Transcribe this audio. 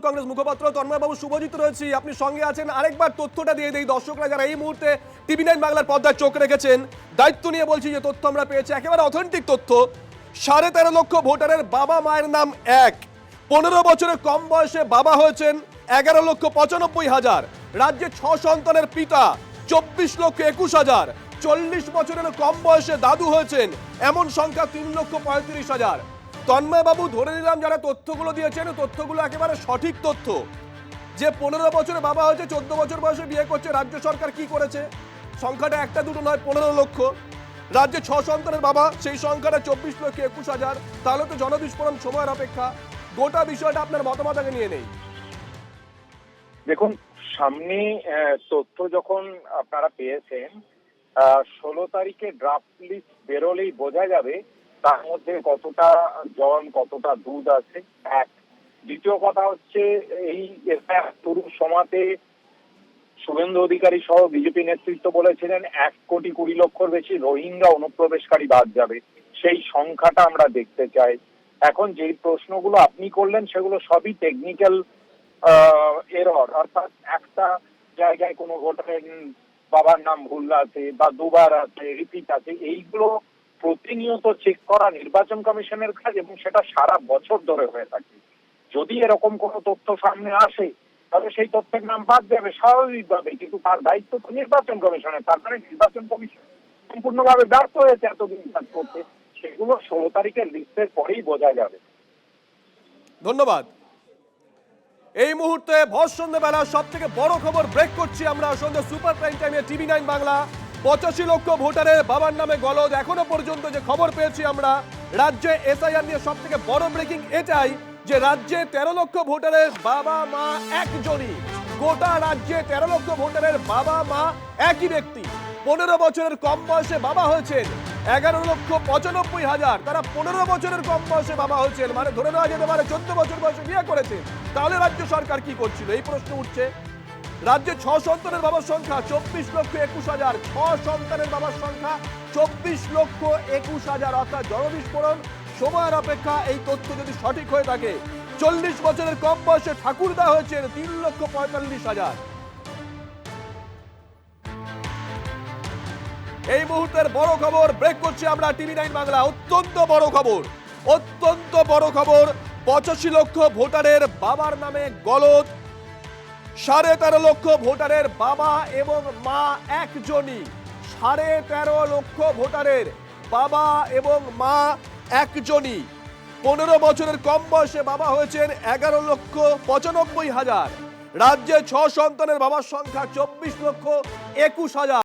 কংগ্রেস মুখপাত্র তন্ময় বাবু শুভজিৎ রয়েছে, আপনি সঙ্গে আছেন। আরেকবার তথ্যটা দিয়ে দেই দর্শকরা যারা এই মুহূর্তে টিভি9 বাংলার পর্দায় চোখ রেখেছেন, দায়িত্ব নিয়ে বলছি যে তথ্য আমরা পেয়েছি একেবারে অথেন্টিক তথ্য। 13.5 লক্ষ ভোটারের বাবা মায়ের নাম এক। 15 বছরের কম বয়সে বাবা হয়েছেন 11,95,000। রাজ্যে 6 সন্তানের পিতা 24,21,000। 40 বছরের কম বয়সে দাদু হয়েছেন এমন সংখ্যা 3,35,000। তন্ময় বাবু ধরে নিলাম যারা তথ্যগুলো দিয়েছেন তথ্যগুলো একেবারে সঠিক তথ্য, যে 15 বছরে বাবা হয়েছে 14 বছর বয়সে বিয়ে করছে। রাজ্য সরকার কি করেছে? সংখ্যাটা একটা দুটো নয়, 15 লক্ষ। রাজ্যে 6 সন্তানের বাবা, সেই সংখ্যাটা 24,21,000। তাহলে তো জনবিস্ফোরণ সময়ের অপেক্ষা। গোটা বিষয়টা আপনার মতামত আগে নিয়ে নেই। দেখুন, সামনে তথ্য যখন আপনারা পেয়েছেন, 16 তারিখে ড্রাফট লিস্ট বেরোলেই বোঝা যাবে তার মধ্যে কতটা জল কতটা দুধ আছে। এক, দ্বিতীয় কথা হচ্ছে এই শুরুর সময়তে শুভেন্দু অধিকারী সহ বিজেপি নেতৃত্ব বলেছিলেন 1,20,00,000 বেশি রোহিঙ্গা অনুপ্রবেশকারী বাদ যাবে। সেই সংখ্যাটা আমরা দেখতে চাই। এখন যেই প্রশ্নগুলো আপনি করলেন সেগুলো সবই টেকনিক্যাল এরর, অর্থাৎ একটা জায়গায় কোনো ভোটারের বাবার নাম ভুল আছে বা দুবার আছে, রিপিট আছে, এইগুলো প্রতিনিয়ত চেক করা নির্বাচন কমিশনের কাজ এবং সেটা সারা বছর ধরে হয়ে থাকে। যদি এরকম কোনো তথ্য সামনে আসে তাহলে সেই তথ্যের নাম বাদ যাবে স্বাভাবিকভাবে, কিন্তু তার দায়িত্ব তো নির্বাচন কমিশনের। তার মানে নির্বাচন কমিশন সম্পূর্ণভাবে ব্যর্থ হয়েছে এতদিন কাজ করতে। সেগুলো 16 তারিখের লিস্টের পরেই বোঝা যাবে। ধন্যবাদ। এই মুহূর্তে ভর সন্ধ্যেবেলা সব থেকে বড় খবর ব্রেক করছি আমরা সন্ধ্যে সুপার প্রাইম টাইমে টিভি9 বাংলা। 85 লক্ষ ভোটারের বাবার নামে গলদ। এখনো পর্যন্ত যে খবর পেয়েছি আমরা, রাজ্যে এসআইআর নিয়ে সব থেকে বড় ব্রেকিং এটাই যে রাজ্যে 13 লক্ষ ভোটারের বাবা মা একজনই। গোটা রাজ্যে 13 লক্ষ ভোটারের বাবা মা একই ব্যক্তি। 15 বছরের কম বয়সে বাবা হয়েছেন 11,95,000। তারা 15 বছরের কম বয়সে বাবা হয়েছেন, মানে ধরে নেওয়া যেতে পারে 14 বছর বয়সে বিয়ে করেছে। তাহলে রাজ্য সরকার কি করছিল? এই প্রশ্ন উঠছে। রাজ্যে 6 সন্তানের বাবার সংখ্যা 24,21,000। 6 সন্তানের বাবার সংখ্যা 24,21,000, অর্থাৎ জনবিস্ফোরণ সময়ের অপেক্ষা। এই তথ্য যদি সঠিক হয়ে থাকে, 40 বছরের কম বয়সে ঠাকুরদা হয়েছেন 3,45,000। এই মুহূর্তের বড় খবর ব্রেক করছি আমরা টিভি9 বাংলা। অত্যন্ত বড় খবর, অত্যন্ত বড় খবর। 85 লক্ষ ভোটারের বাবার নামে গলদ। 13.5 লক্ষ ভোটারের বাবা এবং মা একজনই। 13.5 লক্ষ ভোটারের বাবা এবং মা একজনই। 15 বছরের কম বয়সে বাবা হয়েছেন 11,95,000। রাজ্যে 6 সন্তানের বাবার সংখ্যা 24,21,000।